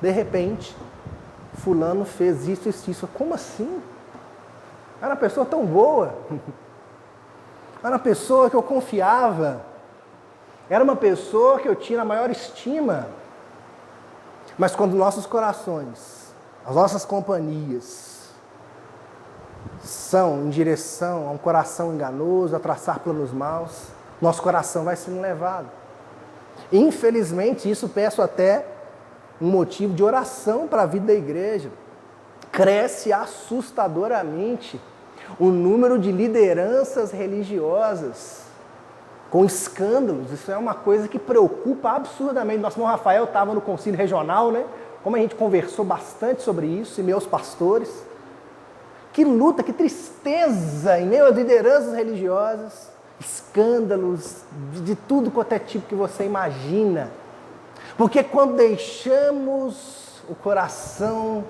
de repente, fulano fez isso, isso, isso. Como assim? Era uma pessoa tão boa. Era uma pessoa que eu confiava. Era uma pessoa que eu tinha a maior estima. Mas quando nossos corações, as nossas companhias, são em direção a um coração enganoso, a traçar planos maus, nosso coração vai sendo levado. Infelizmente, isso peço até um motivo de oração para a vida da igreja. Cresce assustadoramente o número de lideranças religiosas com escândalos. Isso é uma coisa que preocupa absurdamente. Nosso irmão Rafael estava no concílio regional, né? Como a gente conversou bastante sobre isso, e meus pastores. Que luta, que tristeza em meio às lideranças religiosas, escândalos de tudo quanto é tipo que você imagina. Porque quando deixamos o coração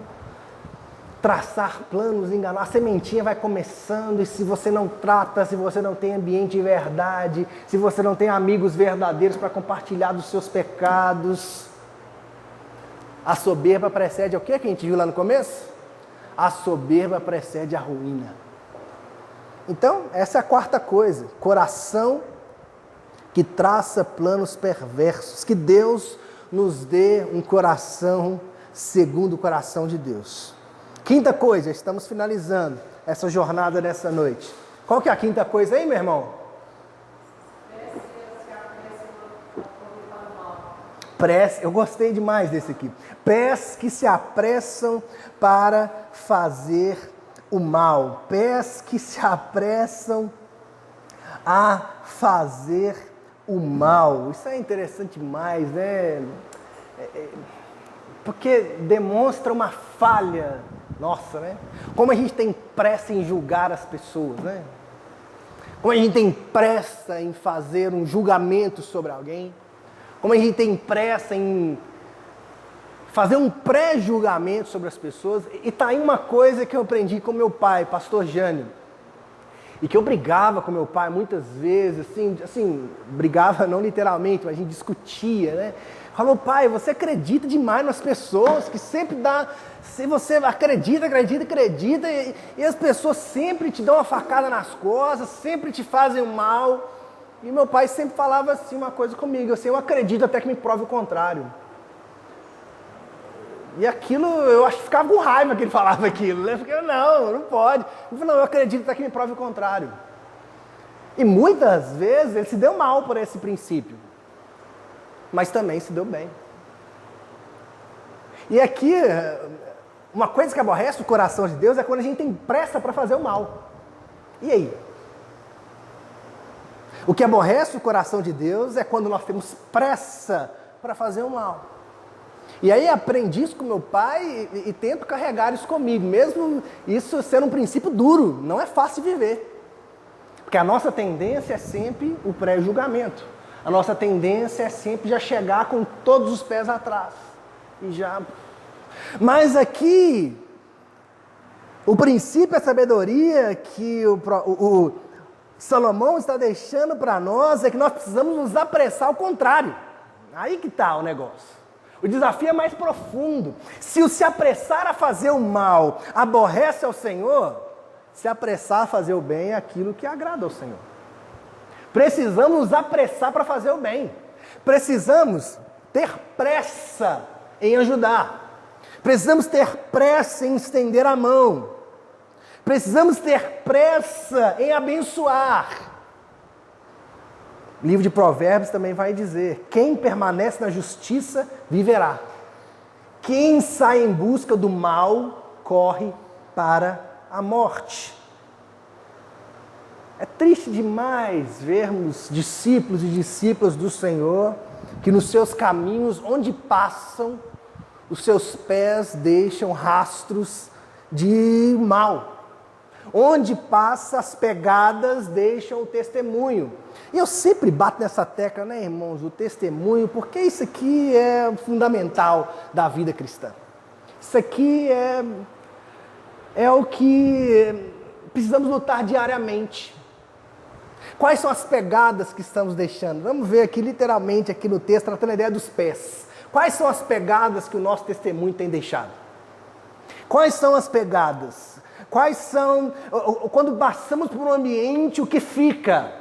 traçar planos, enganar, a sementinha vai começando, e se você não trata, se você não tem ambiente de verdade, se você não tem amigos verdadeiros para compartilhar dos seus pecados, a soberba precede o que a gente viu lá no começo? A soberba precede a ruína. Então, essa é a quarta coisa. Coração que traça planos perversos. Que Deus nos dê um coração segundo o coração de Deus. Quinta coisa, estamos finalizando essa jornada nessa noite. Qual que é a quinta coisa aí, meu irmão? Eu gostei demais desse aqui. Pés que se apressam para fazer o mal. Pés que se apressam a fazer o mal. Isso é interessante demais, né? Porque demonstra uma falha nossa, né? Como a gente tem pressa em julgar as pessoas, né? Como a gente tem pressa em fazer um julgamento sobre alguém. Como a gente tem pressa em fazer um pré-julgamento sobre as pessoas. E tá aí uma coisa que eu aprendi com meu pai, pastor Jânio. E que eu brigava com meu pai muitas vezes, assim, brigava não literalmente, mas a gente discutia, né? Falou, pai, você acredita demais nas pessoas, que sempre dá, se você acredita, e as pessoas sempre te dão uma facada nas costas, sempre te fazem o mal. E meu pai sempre falava assim uma coisa comigo, assim, eu acredito até que me prove o contrário. E aquilo, eu acho que ficava com raiva que ele falava aquilo, né? Porque não pode. Ele falou, não, eu acredito até que me prove o contrário. E muitas vezes ele se deu mal por esse princípio, mas também se deu bem. E aqui, uma coisa que aborrece o coração de Deus é quando a gente tem pressa para fazer o mal. E aí? O que aborrece o coração de Deus é quando nós temos pressa para fazer o mal. E aí aprendi isso com meu pai e tento carregar isso comigo, mesmo isso sendo um princípio duro, não é fácil de viver. Porque a nossa tendência é sempre o pré-julgamento. A nossa tendência é sempre já chegar com todos os pés atrás. Mas aqui, o princípio, a sabedoria que o Salomão está deixando para nós é que nós precisamos nos apressar ao contrário. Aí que está o negócio. O desafio é mais profundo. Se o se apressar a fazer o mal aborrece ao Senhor, se apressar a fazer o bem é aquilo que agrada ao Senhor. Precisamos nos apressar para fazer o bem. Precisamos ter pressa em ajudar. Precisamos ter pressa em estender a mão. Precisamos ter pressa em abençoar. O livro de Provérbios também vai dizer, quem permanece na justiça viverá. Quem sai em busca do mal corre para a morte. É triste demais vermos discípulos e discípulas do Senhor que nos seus caminhos, onde passam, os seus pés deixam rastros de mal. Onde passa, as pegadas deixam o testemunho. E eu sempre bato nessa tecla, né, irmãos, o testemunho, porque isso aqui é fundamental da vida cristã. Isso aqui é o que precisamos lutar diariamente. Quais são as pegadas que estamos deixando? Vamos ver aqui, literalmente, aqui no texto, tratando a ideia dos pés. Quais são as pegadas que o nosso testemunho tem deixado? Quais são as pegadas? Quais são, quando passamos por um ambiente, o que fica?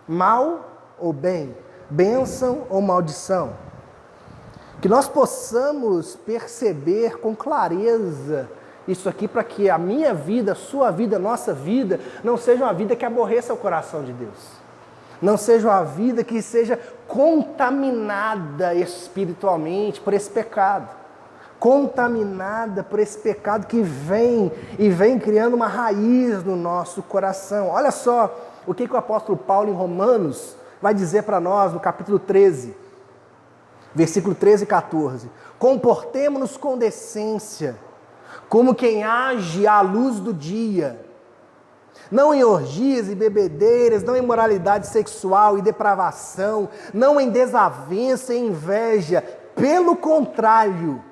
Mal ou bem? Bênção ou maldição? Que nós possamos perceber com clareza isso aqui, para que a minha vida, a sua vida, a nossa vida, não seja uma vida que aborreça o coração de Deus. Não seja uma vida que seja contaminada espiritualmente por esse pecado. Contaminada por esse pecado que vem criando uma raiz no nosso coração. Olha só o que o apóstolo Paulo em Romanos vai dizer para nós no capítulo 13, versículo 13 e 14. Comportemo-nos com decência, como quem age à luz do dia, não em orgias e bebedeiras, não em moralidade sexual e depravação, não em desavença e inveja, pelo contrário,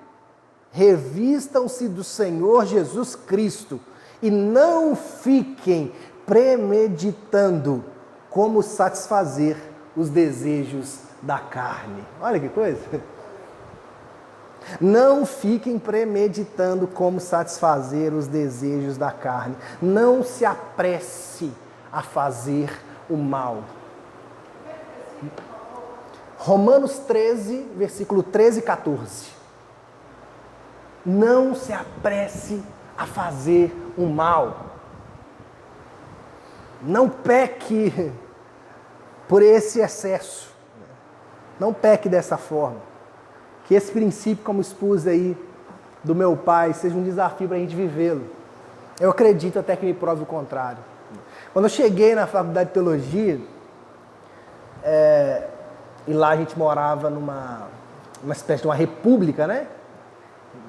revistam-se do Senhor Jesus Cristo e não fiquem premeditando como satisfazer os desejos da carne. Olha que coisa! Não fiquem premeditando como satisfazer os desejos da carne. Não se apresse a fazer o mal. Romanos 13, versículo 13 e 14. Não se apresse a fazer o mal. Não peque por esse excesso. Não peque dessa forma. Que esse princípio, como expus aí do meu pai, seja um desafio para a gente vivê-lo. Eu acredito até que me prove o contrário. Quando eu cheguei na faculdade de teologia, e lá a gente morava numa espécie de uma república, né?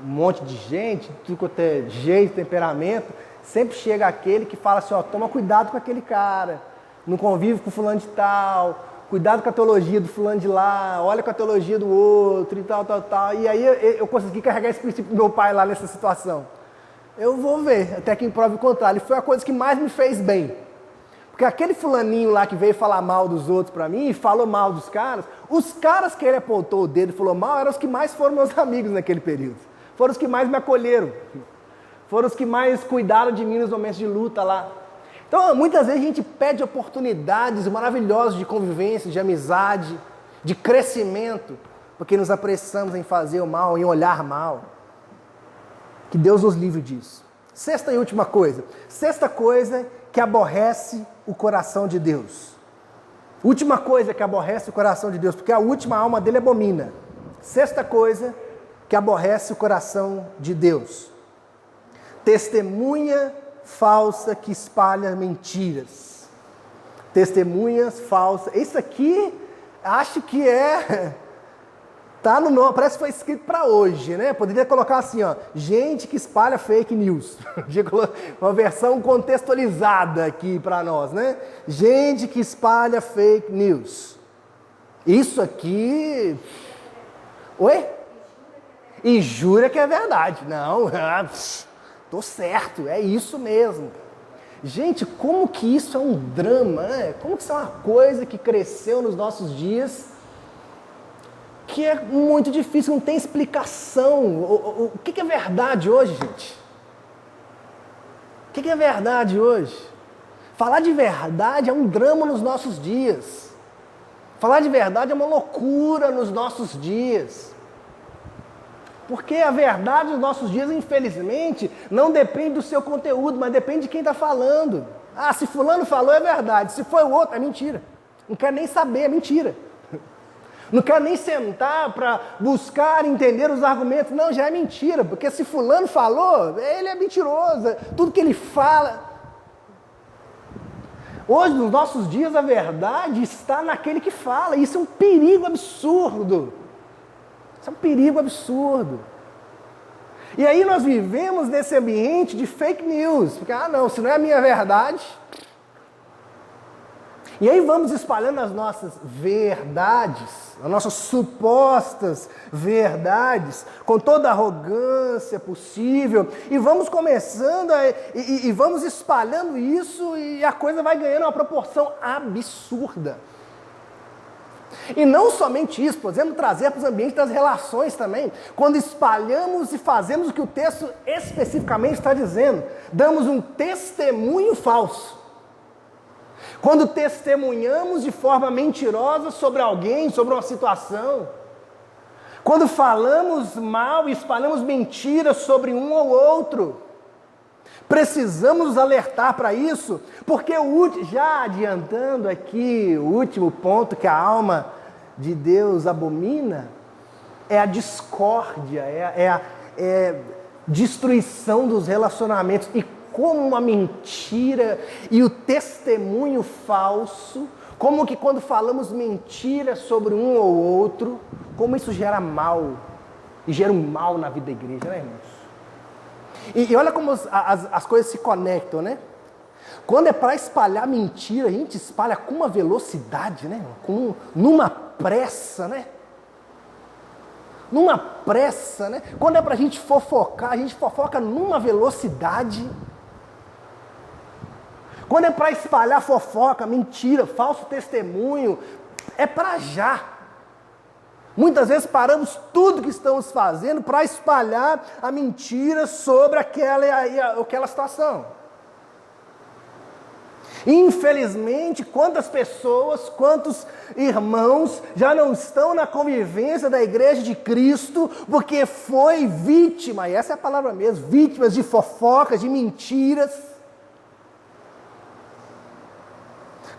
Um monte de gente, tudo quanto é jeito, temperamento. Sempre chega aquele que fala assim, ó, toma cuidado com aquele cara, não convive com fulano de tal, cuidado com a teologia do fulano de lá, olha com a teologia do outro e tal. E aí eu consegui carregar esse princípio do meu pai lá nessa situação. Eu vou ver, até que me prove o contrário. E foi a coisa que mais me fez bem. Porque aquele fulaninho lá que veio falar mal dos outros pra mim, e falou mal dos caras, os caras que ele apontou o dedo e falou mal, eram os que mais foram meus amigos naquele período. Foram os que mais me acolheram. Foram os que mais cuidaram de mim nos momentos de luta lá. Então, muitas vezes a gente pede oportunidades maravilhosas de convivência, de amizade, de crescimento, porque nos apressamos em fazer o mal, em olhar mal. Que Deus nos livre disso. Sexta e última coisa. Sexta coisa que aborrece o coração de Deus. Última coisa que aborrece o coração de Deus, porque a última alma dele abomina. Sexta coisa que aborrece o coração de Deus. Testemunha falsa que espalha mentiras. Testemunhas falsas. Isso aqui, acho que tá no nome, parece que foi escrito para hoje, né? Poderia colocar assim, ó, gente que espalha fake news. Uma versão contextualizada aqui para nós, né? Gente que espalha fake news. Isso aqui... Oi? E jura que é verdade. Não, tô certo, é isso mesmo. Gente, como que isso é um drama, né? Como que isso é uma coisa que cresceu nos nossos dias, que é muito difícil, não tem explicação. O que é verdade hoje, gente? O que é verdade hoje? Falar de verdade é um drama nos nossos dias. Falar de verdade é uma loucura nos nossos dias. Porque a verdade dos nossos dias, infelizmente, não depende do seu conteúdo, mas depende de quem está falando. Ah, se fulano falou é verdade, se foi o outro é mentira. Não quero nem saber, é mentira. Não quero nem sentar para buscar entender os argumentos. Não, já é mentira, porque se fulano falou, ele é mentiroso. Tudo que ele fala... Hoje, nos nossos dias, a verdade está naquele que fala. Isso é um perigo absurdo. Isso é um perigo absurdo. E aí nós vivemos nesse ambiente de fake news, porque, não, se não é a minha verdade. E aí vamos espalhando as nossas verdades, as nossas supostas verdades, com toda a arrogância possível, e vamos começando, e vamos espalhando isso, e a coisa vai ganhando uma proporção absurda. E não somente isso, podemos trazer para os ambientes das relações também, quando espalhamos e fazemos o que o texto especificamente está dizendo, damos um testemunho falso. Quando testemunhamos de forma mentirosa sobre alguém, sobre uma situação. Quando falamos mal e espalhamos mentiras sobre um ou outro. Precisamos nos alertar para isso, porque já adiantando aqui o último ponto que a alma de Deus abomina, é a discórdia, é a destruição dos relacionamentos. E como a mentira e o testemunho falso, como que quando falamos mentiras sobre um ou outro, como isso gera mal, e gera um mal na vida da igreja, né, irmãos? E olha como as coisas se conectam, né? Quando é para espalhar mentira, a gente espalha com uma velocidade, né? Numa pressa, né? Numa pressa, né? Quando é para a gente fofoca numa velocidade. Quando é para espalhar fofoca, mentira, falso testemunho, é para já. Muitas vezes paramos tudo que estamos fazendo para espalhar a mentira sobre aquela situação. Infelizmente, quantas pessoas, quantos irmãos já não estão na convivência da igreja de Cristo porque foi vítima, e essa é a palavra mesmo, vítimas de fofocas, de mentiras.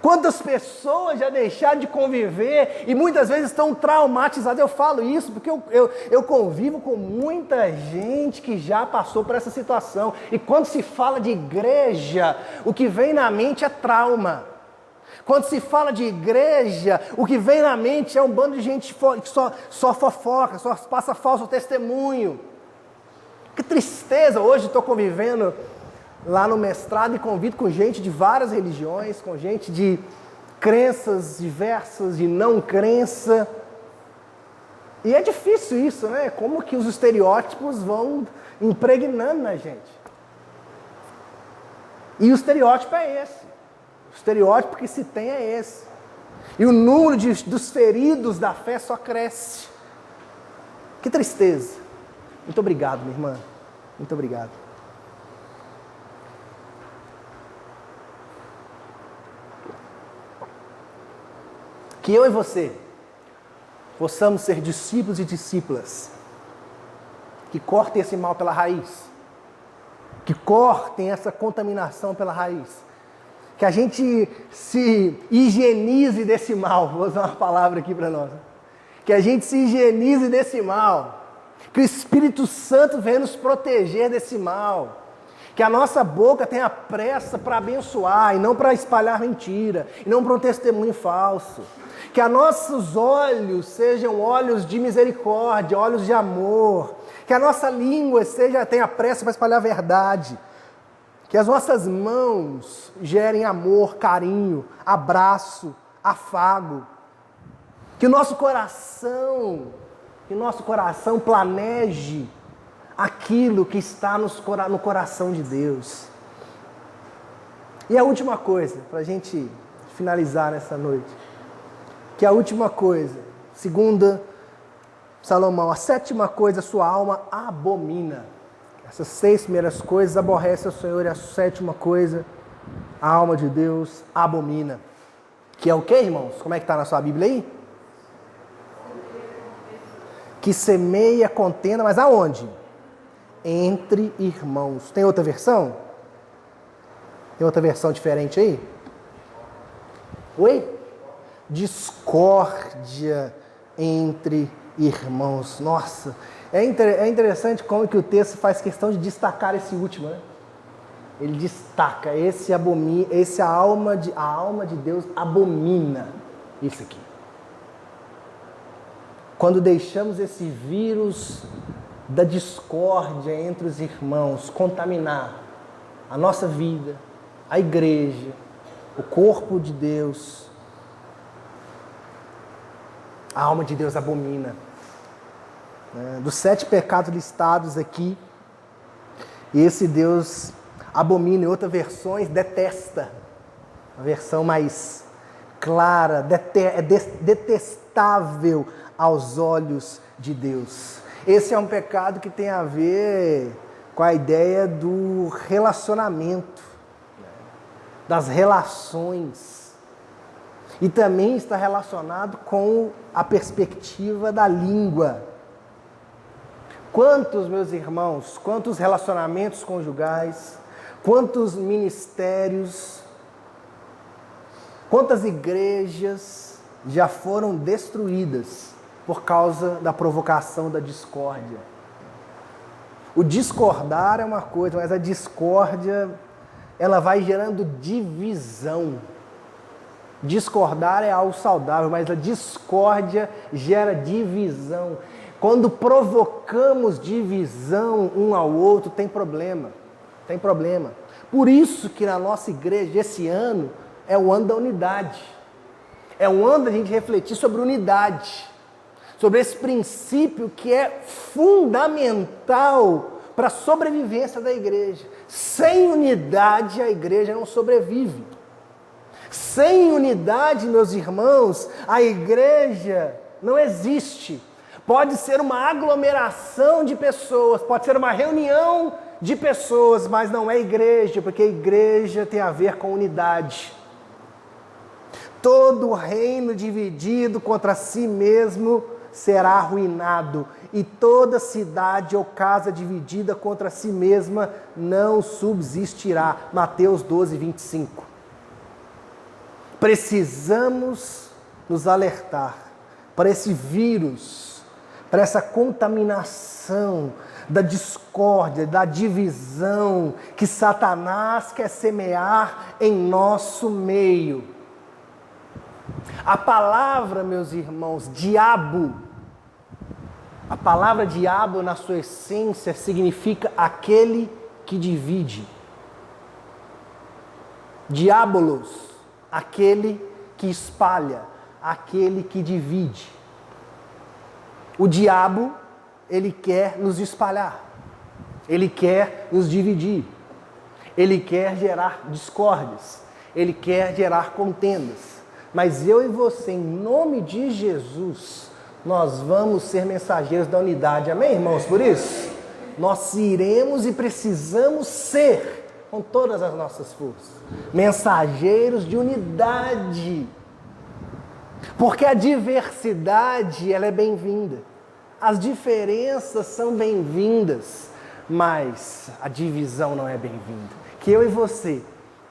Quantas pessoas já deixaram de conviver e muitas vezes estão traumatizadas. Eu falo isso porque eu convivo com muita gente que já passou por essa situação. E quando se fala de igreja, o que vem na mente é trauma. Quando se fala de igreja, o que vem na mente é um bando de gente que só fofoca, só passa falso testemunho. Que tristeza, hoje estou convivendo lá no mestrado e convido com gente de várias religiões, com gente de crenças diversas, de não crença. E é difícil isso, né? Como que os estereótipos vão impregnando na gente. E o estereótipo é esse. O estereótipo que se tem é esse. E o número dos feridos da fé só cresce. Que tristeza. Muito obrigado, minha irmã. Muito obrigado. Que eu e você possamos ser discípulos e discípulas que cortem esse mal pela raiz, que cortem essa contaminação pela raiz, que a gente se higienize desse mal, vou usar uma palavra aqui para nós, que a gente se higienize desse mal, que o Espírito Santo venha nos proteger desse mal, que a nossa boca tenha pressa para abençoar e não para espalhar mentira, e não para um testemunho falso. Que os nossos olhos sejam olhos de misericórdia, olhos de amor. Que a nossa língua tenha pressa para espalhar a verdade. Que as nossas mãos gerem amor, carinho, abraço, afago. Que o nosso coração planeje aquilo que está no coração de Deus. E a última coisa, para a gente finalizar nessa noite, que a última coisa, segundo Salomão, a sétima coisa, sua alma abomina. Essas 6 primeiras coisas aborrece o Senhor, e a sétima coisa, a alma de Deus abomina. Que é o que, irmãos? Como é que está na sua Bíblia aí? Que semeia contenda, mas aonde? Entre irmãos. Tem outra versão? Tem outra versão diferente aí? Oi? Discórdia entre irmãos. Nossa, é interessante como que o texto faz questão de destacar esse último, né? Ele destaca, a alma de Deus abomina isso aqui. Quando deixamos esse vírus da discórdia entre os irmãos contaminar a nossa vida, a igreja, o corpo de Deus, a alma de Deus abomina. Dos 7 pecados listados aqui, esse Deus abomina. Em outras versões, detesta. A versão mais clara, é detestável aos olhos de Deus. Esse é um pecado que tem a ver com a ideia do relacionamento, das relações. E também está relacionado com a perspectiva da língua. Quantos, meus irmãos, quantos relacionamentos conjugais, quantos ministérios, quantas igrejas já foram destruídas por causa da provocação da discórdia. O discordar é uma coisa, mas a discórdia, ela vai gerando divisão. Discordar é algo saudável, mas a discórdia gera divisão. Quando provocamos divisão um ao outro, tem problema. Tem problema. Por isso que na nossa igreja, esse ano, é o ano da unidade. É o ano da gente refletir sobre unidade. Sobre esse princípio que é fundamental para a sobrevivência da igreja. Sem unidade, a igreja não sobrevive. Sem unidade, meus irmãos, a igreja não existe. Pode ser uma aglomeração de pessoas, pode ser uma reunião de pessoas, mas não é igreja, porque igreja tem a ver com unidade. Todo reino dividido contra si mesmo será arruinado, e toda cidade ou casa dividida contra si mesma não subsistirá. Mateus 12, 25. Precisamos nos alertar para esse vírus, para essa contaminação da discórdia, da divisão que Satanás quer semear em nosso meio. A palavra, meus irmãos, diabo, a palavra diabo na sua essência significa aquele que divide. Diabolos, aquele que espalha, aquele que divide. O diabo, ele quer nos espalhar, ele quer nos dividir, ele quer gerar discórdias, ele quer gerar contendas. Mas eu e você, em nome de Jesus, nós vamos ser mensageiros da unidade. Amém, irmãos? Por isso, nós iremos e precisamos ser, com todas as nossas forças, mensageiros de unidade. Porque a diversidade, ela é bem-vinda. As diferenças são bem-vindas, mas a divisão não é bem-vinda. Que eu e você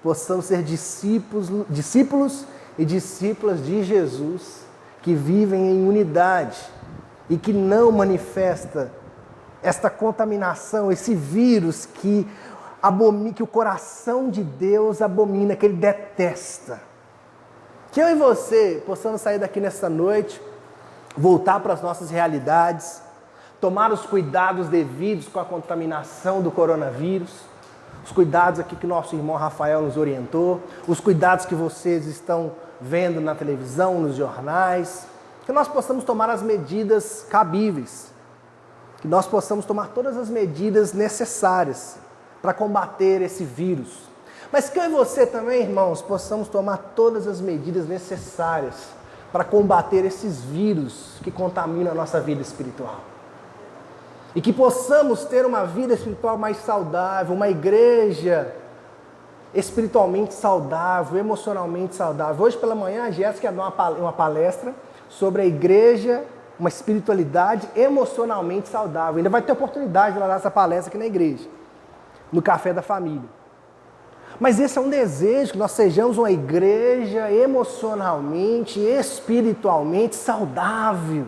possamos ser discípulos e discípulas de Jesus, que vivem em unidade e que não manifesta esta contaminação, esse vírus que o coração de Deus abomina, que Ele detesta. Que eu e você possamos sair daqui nessa noite, voltar para as nossas realidades, tomar os cuidados devidos com a contaminação do coronavírus, os cuidados aqui que nosso irmão Rafael nos orientou, os cuidados que vocês estão vendo na televisão, nos jornais, que nós possamos tomar as medidas cabíveis, que nós possamos tomar todas as medidas necessárias para combater esse vírus. Mas que eu e você também, irmãos, possamos tomar todas as medidas necessárias para combater esses vírus que contaminam a nossa vida espiritual. E que possamos ter uma vida espiritual mais saudável, uma igreja espiritualmente saudável, emocionalmente saudável. Hoje pela manhã a Jéssica deu uma palestra sobre a igreja, uma espiritualidade emocionalmente saudável. Ainda vai ter oportunidade de ela dar essa palestra aqui na igreja, no Café da Família. Mas esse é um desejo, que nós sejamos uma igreja emocionalmente, espiritualmente saudável.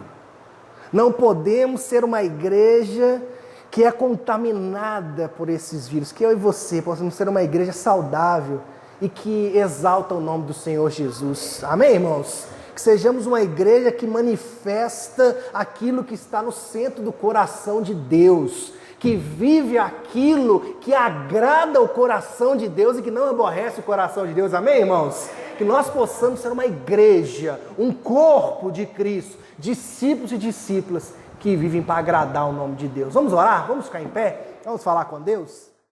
Não podemos ser uma igreja que é contaminada por esses vírus. Que eu e você possamos ser uma igreja saudável e que exalta o nome do Senhor Jesus. Amém, irmãos? que sejamos uma igreja que manifesta aquilo que está no centro do coração de Deus, que vive aquilo que agrada o coração de Deus e que não aborrece o coração de Deus, amém, irmãos? Que nós possamos ser uma igreja, um corpo de Cristo, discípulos e discípulas que vivem para agradar o nome de Deus. Vamos orar? Vamos ficar em pé? Vamos falar com Deus?